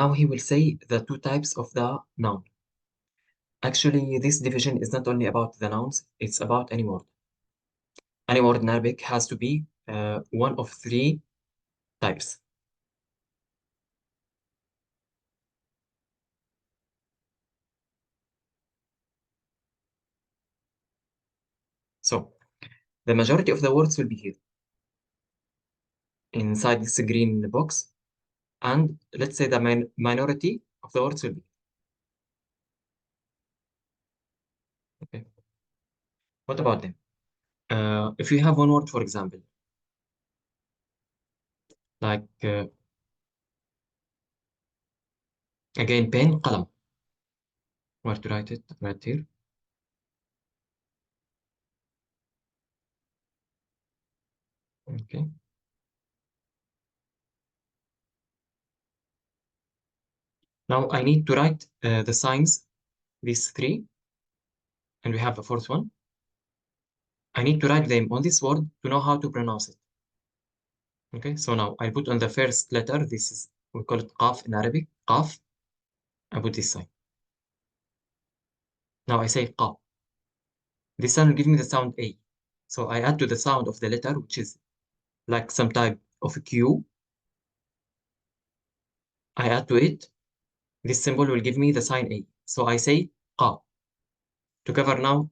now he will say the two types of the noun. Actually, this division is not only about the nouns, it's about any word. Any word in Arabic has to be one of three types. So the majority of the words will be here inside this green box, and let's say the minority of the words will be. Okay. What about them? If you have one word, for example, like again, pen, qalam. Where to write it? Right here. Okay. Now I need to write the signs, these three, and we have a fourth one. I need to write them on this word to know how to pronounce it. Okay, so now I put on the first letter, this is, we call it qaf in Arabic, qaf. I put this sign. Now I say qa. This sign will give me the sound A. So I add to the sound of the letter, which is like some type of a Q. I add to it, this symbol will give me the sign A. So I say qa to cover now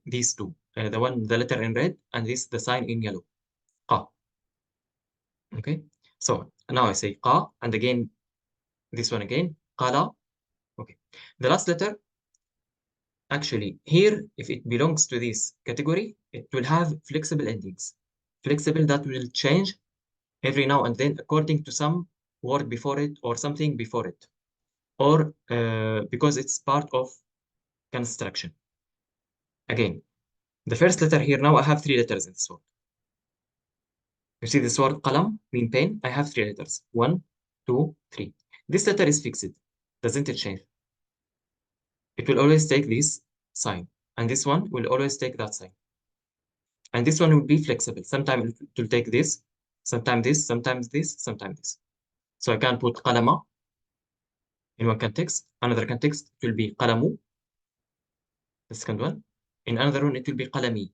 these two. The letter in red, and this, the sign in yellow. Qa. Okay, so now I say qa, and again, this one again, qala. Okay, the last letter, actually, here, if it belongs to this category, it will have flexible endings. Flexible that will change every now and then according to some word before it or something before it, or because it's part of construction. Again, the first letter here, now I have three letters in this word. You see this word qalam, mean pen, I have three letters. 1, 2, 3. This letter is fixed, doesn't it change? It will always take this sign, and this one will always take that sign. And this one will be flexible. Sometimes it will take this, sometimes this, sometimes this, sometimes this. So I can put qalama in one context, another context it will be qalamu, the second one. In another one it will be qalami,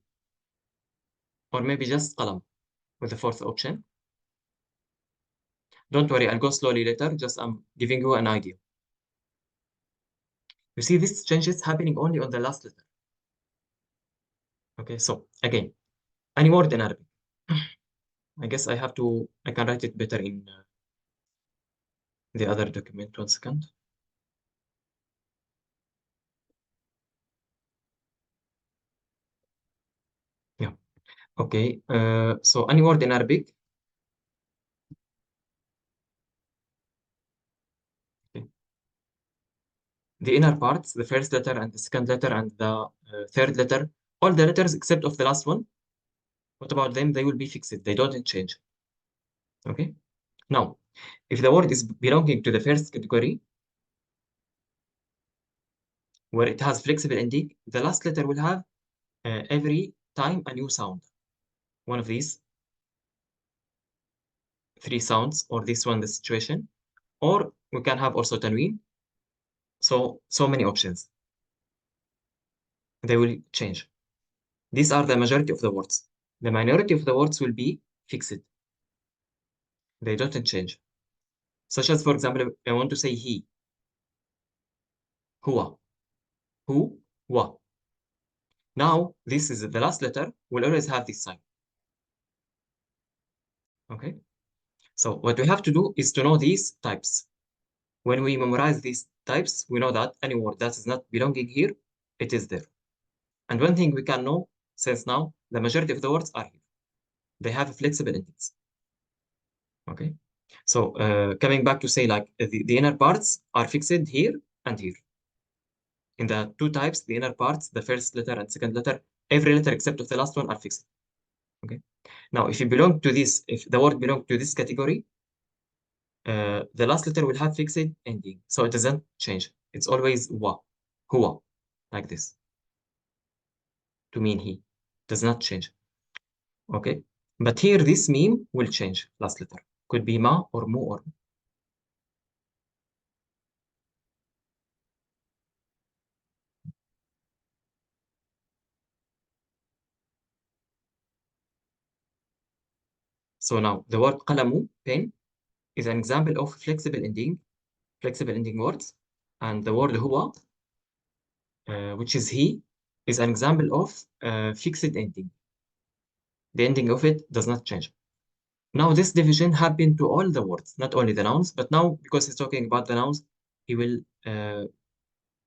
or maybe just qalam with the fourth option. Don't worry, I'll go slowly later, just I'm giving you an idea. You see this changes happening only on the last letter. Okay, so again, any word in Arabic. I guess I can write it better in the other document. 1 second. Yeah. Okay. So any word in Arabic. Okay. The inner parts, the first letter and the second letter and the third letter, all the letters except of the last one. What about them? They will be fixed. They don't change. Okay. Now, if the word is belonging to the first category, where it has flexible ending, the last letter will have every time a new sound. One of these three sounds, or this one, the situation, or we can have also tanween. So many options. They will change. These are the majority of the words. The minority of the words will be fixed. They don't change. Such as, for example, I want to say he, huwa, hu, wa. Now, this is the last letter, will always have this sign. Okay? So what we have to do is to know these types. When we memorize these types, we know that any word that is not belonging here, it is there. And one thing we can know, since now the majority of the words are here, they have flexible endings. Okay? So coming back to say, like, the inner parts are fixed here and here. In the two types, the inner parts, the first letter and second letter, every letter except of the last one are fixed. Okay. Now, if the word belongs to this category, the last letter will have fixed ending, so it doesn't change. It's always wa, huwa, like this, to mean he. Does not change. Okay. But here, this meme will change last letter. Could be ma or mu or. So now the word قلمه, pen, is an example of flexible ending words. And the word هو, which is he, is an example of fixed ending. The ending of it does not change. Now this division happened to all the words, not only the nouns, but now because he's talking about the nouns, he will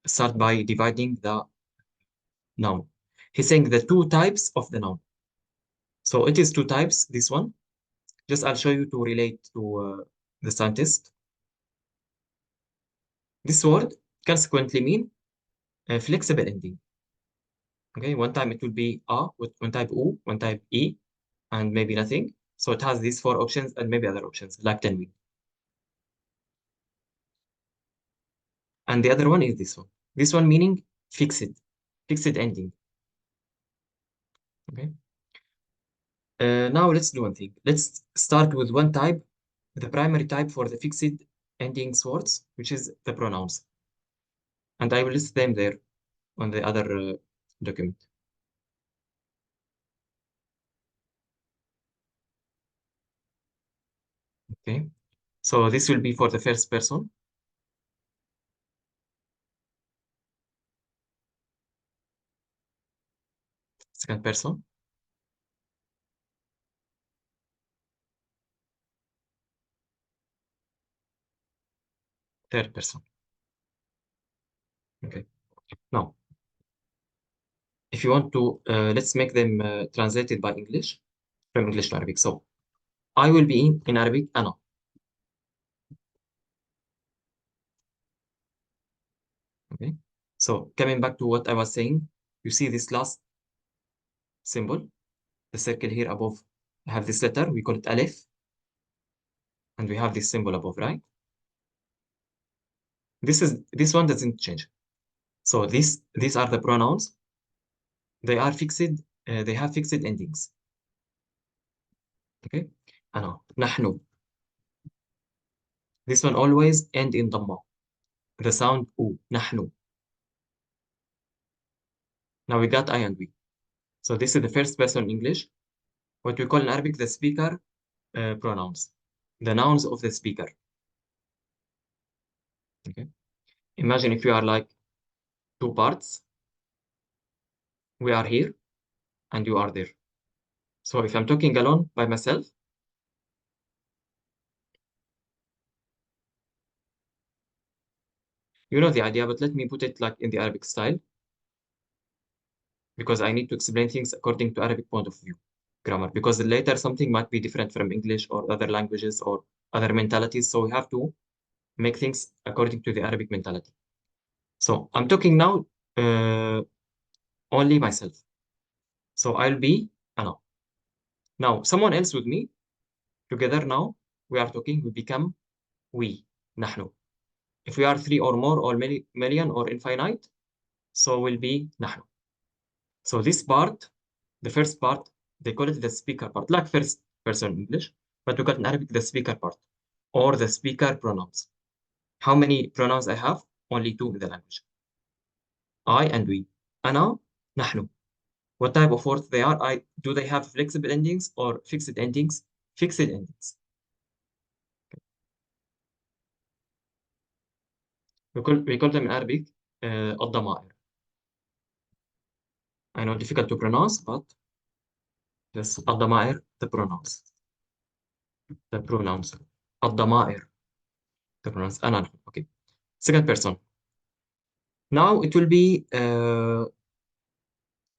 start by dividing the noun. He's saying the two types of the noun. So it is two types, this one. Just I'll show you to relate to the scientist. This word consequently mean a flexible ending. Okay, one time it will be a, one type u, one type e, and maybe nothing. So it has these four options and maybe other options like tanween. And the other one is this one. This one meaning fixed ending. Okay. Now let's do one thing. Let's start with one type, the primary type for the fixed endings words, which is the pronouns. And I will list them there on the other document. Okay. So this will be for the first person, second person, third person. Okay. Now, if you want to, let's make them translated by English, from English to Arabic. So I will be in Arabic, أنا. Okay. So coming back to what I was saying, you see this last symbol, the circle here above. I have this letter, we call it Aleph, and we have this symbol above, right? This one doesn't change. So these are the pronouns. They are fixed, they have fixed endings. Okay. أنا, نحن. This one always end in ضمة. The sound U, نحن. Now we got I and we. So this is the first person English, what we call in Arabic the speaker pronouns, the nouns of the speaker. Okay. Imagine if you are like two parts. We are here and you are there. So if I'm talking alone by myself, you know the idea, but let me put it like in the Arabic style because I need to explain things according to Arabic point of view, grammar, because later something might be different from English or other languages or other mentalities. So we have to make things according to the Arabic mentality. So I'm talking now only myself. So I'll be أنا. Now someone else with me, together now we are talking, we become we, نحن. If we are three or more or million or infinite, so will be نحن. So this part, the first part, they call it the speaker part, like first person English, but we call it in Arabic the speaker part or the speaker pronouns. How many pronouns I have? Only two in the language. I and we. أنا, نحن. What type of words they are? Do they have flexible endings or fixed endings? Fixed endings. We call them in Arabic الضمائر. I know difficult to pronounce, but yes, الضمائر, the pronouns. The pronouns. الضمائر, the pronouns. أنا نحن. Okay. Second person. Now it will be,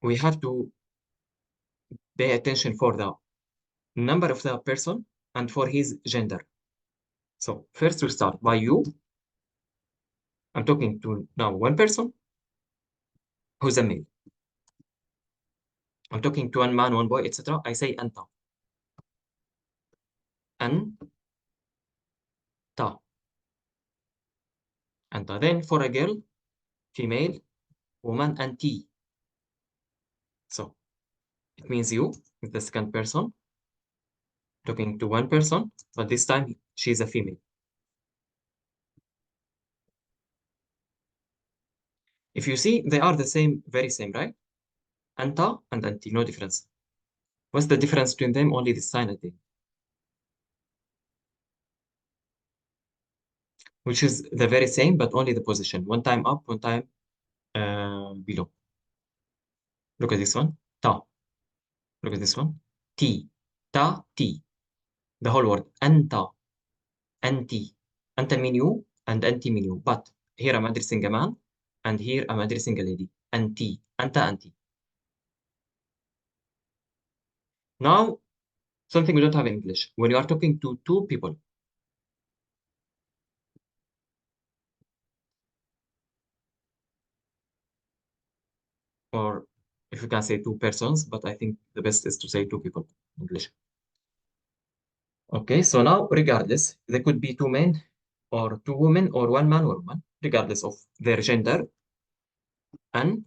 we have to pay attention for the number of the person and for his gender. So first we start by you. I'm talking to now one person who's a male. I'm talking to one man, one boy, etc. I say أنت. أنت. أنت. Then for a girl, female, woman, أنتي. So it means you is the second person talking to one person, but this time she's a female. If you see, they are the same, very same, right? أنت and أنتي, no difference. What's the difference between them? Only the sign, I think. which is the very same, but only the position. One time up, one time below. Look at this one. Ta. Look at this one. T. Ta, T. The whole word. Anta. Anti. Anta mean you, and anti mean you. But here I'm addressing a man, and here I'm addressing a lady. Anti. Anta, anti. Now, something we don't have in English. When you are talking to two people, or if you can say two persons, but I think the best is to say two people in English. Okay, so now regardless, there could be two men or two women or one man or woman, regardless of their gender, and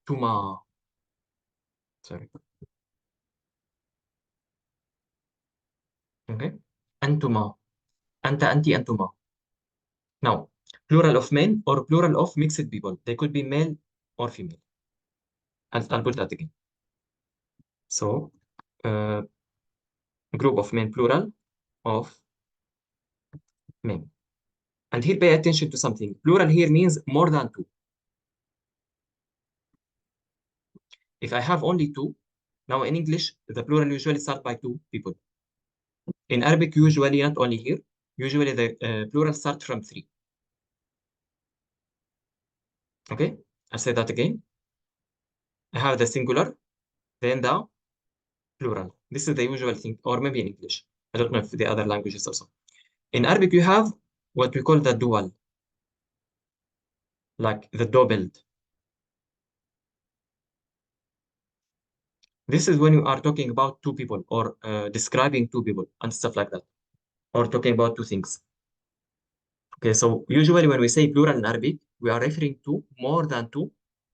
tuma. Sorry. Okay. Antuma. Anta, anti, antuma. Now, plural of men or plural of mixed people. They could be male or female. I'll put that again. So, uh, group of men, plural of men. And here, pay attention to something. Plural here means more than two. If I have only two, now in English, the plural usually start by two people. In Arabic, usually, not only here, usually the plural start from three. Okay, I'll say that again. I have the singular, then the plural. This is the usual thing, or maybe in English. I don't know if the other languages also. In Arabic, you have what we call the dual, like the doubled. This is when you are talking about two people or describing two people and stuff like that, or talking about two things. Okay, so usually when we say plural in Arabic, we are referring to more than two.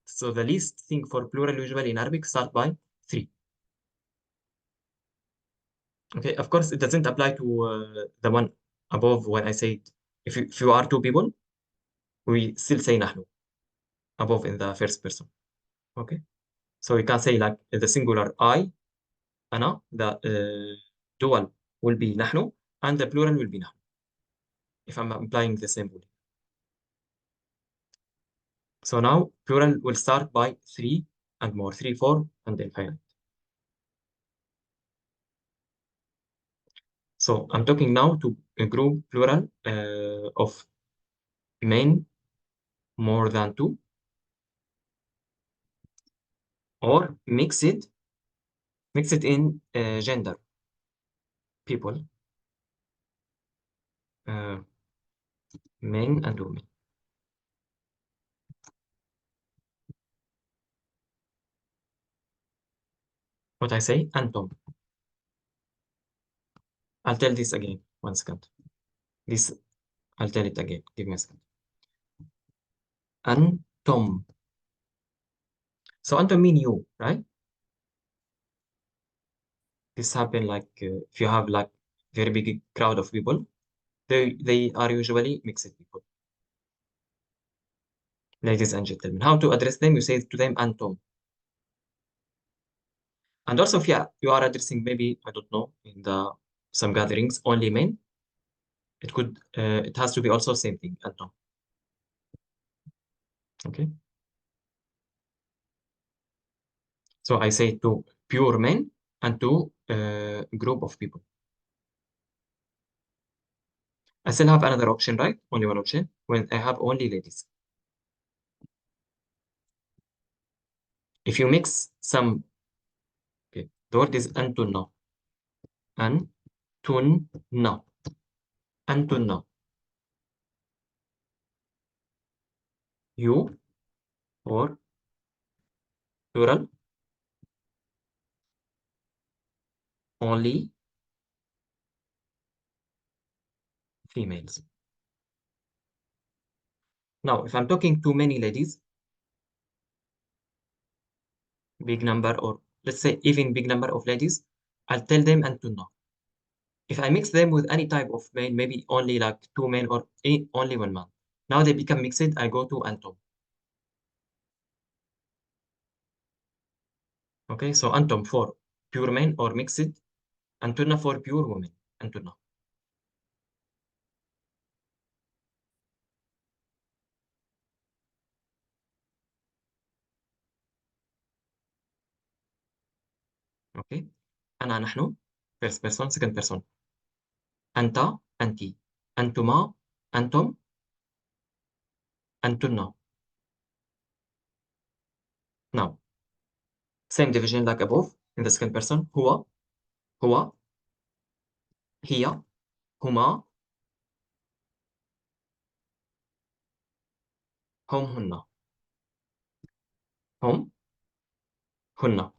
So the least thing for plural usually in Arabic start by three. Okay, of course, it doesn't apply to the one above when I say if you are two people, we still say نحن above in the first person. Okay, so you can say like the singular I, أنا, the dual will be نحن, and the plural will be نحن, if I'm applying the same rule. So now plural will start by three and more, three, four, and infinite. So I'm talking now to a group plural of men more than two, or mix it in gender, people, uh, men and women. What I say, Anton. I'll tell this again. 1 second. This, I'll tell it again. Give me a second. Antom. So Antom mean you, right? This happen like if you have like very big crowd of people, they are usually mixed people. Ladies and gentlemen, how to address them? You say to them Antom. And also if you are addressing maybe, I don't know, in the some gatherings, only men, it has to be also same thing, Antom. Okay. So I say to pure men and to group of people. I still have another option, right? Only one option when I have only ladies. If you mix some, okay, the word is antunna. Antunna. Antunna. You or plural, only females. Now, if I'm talking to many ladies, big number, or let's say even big number of ladies, I'll tell them antunna. If I mix them with any type of men, maybe only like two men or only one man, now they become mixed, I go to antum. Okay, so antum for pure men or mixed, antunna for pure women, antunna. Okay. أنا نحن first person second person. أنت أنتِ. أنتما أنتم أنتن. Now same division like above in the second person. هو هي هما هن. هم هن.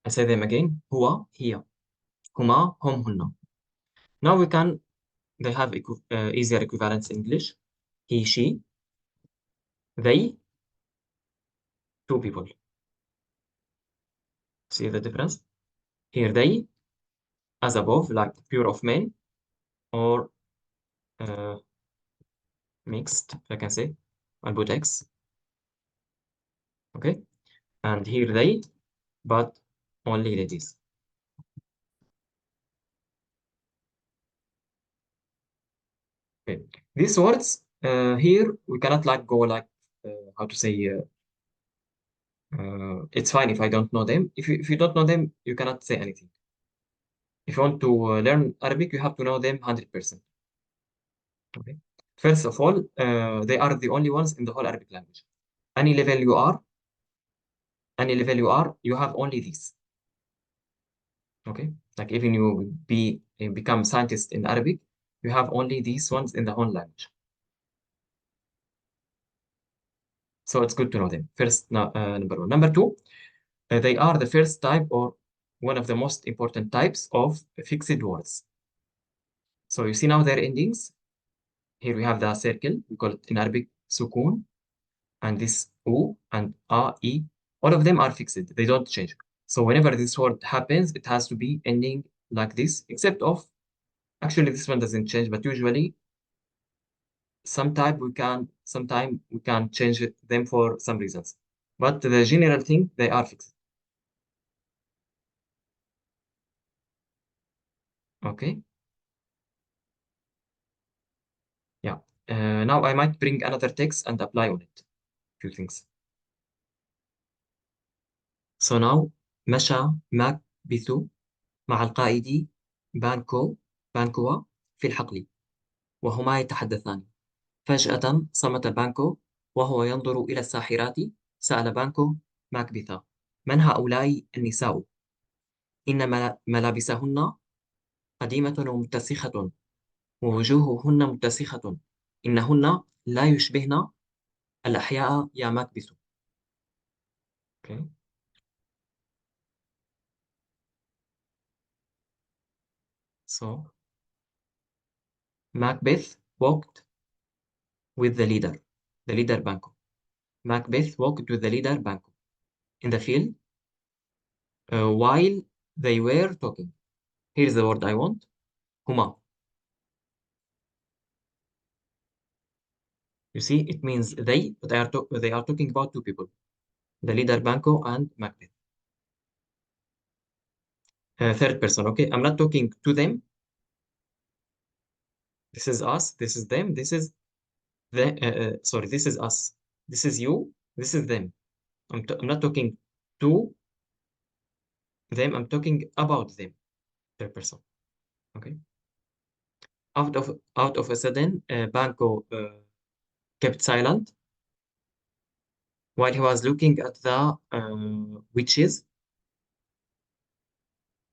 I say them again. هو هي هما هن. Now we can they have easier equivalents in English. He she they two people. See the difference? Here they as above like pure of men or uh, mixed, I can say. I'll put X. Okay. And here they, but only ladies. Okay. These words here we cannot like go like how to say it's fine if I don't know them. If you don't know them, you cannot say anything. If you want to learn Arabic, you have to know them 100%. Okay. First of all, they are the only ones in the whole Arabic language. Any level you are, any level you are, you have only these. Okay. Like even you become scientist in Arabic, you have only these ones in the whole language. So it's good to know them. First, number one. Number two, they are the first type or one of the most important types of fixed words. So you see now their endings. Here we have the circle. We call it in Arabic sukun, and this u and a, e. All of them are fixed. They don't change. So whenever this word happens, it has to be ending like this, except of actually this one doesn't change, but usually sometime we can change them for some reasons. But the general thing, they are fixed. Okay. Yeah. Now I might bring another text and apply on it. Few things. So now مشى ماكبث مع القائد بانكوا في الحقل وهما يتحدثان. فجأة صمت بانكو وهو ينظر إلى الساحرات. سأل بانكو ماكبث: من هؤلاء النساء؟ إن ملابسهن قديمة ومتسخة ووجوههن متسخة. إنهن لا يشبهن الأحياء يا ماكبث. Okay. So Macbeth walked with the leader Banco. Macbeth walked with the leader Banco in the field while they were talking. Here's the word I want. Huma. You see, it means they, but they are talking about two people, the leader Banco and Macbeth. Third person, okay? I'm not talking to them. This is us. This is them. This is sorry, this is us. This is you. This is them. I'm not talking to them. I'm talking about them. Third person. Okay. Out of a sudden, Banco kept silent while he was looking at the witches,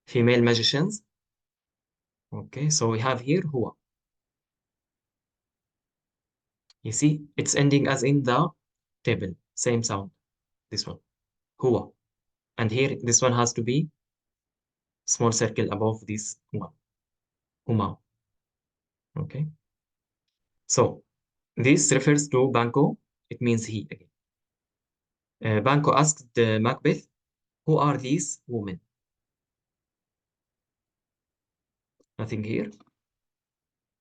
female magicians. Okay, so we have here Hua. You see, it's ending as in the table. Same sound. This one. Hua. And here, this one has to be small circle above this one. Huma. Okay. So this refers to Banco. It means he again. Banco asked Macbeth, who are these women? Nothing here.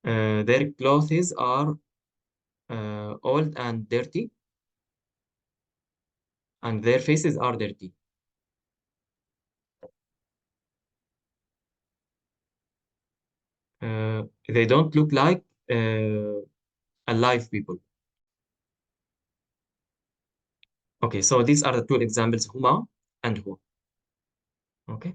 Their clothes are old and dirty, and their faces are dirty. They don't look like alive people. Okay, so these are the two examples, Huma and Hu. Okay.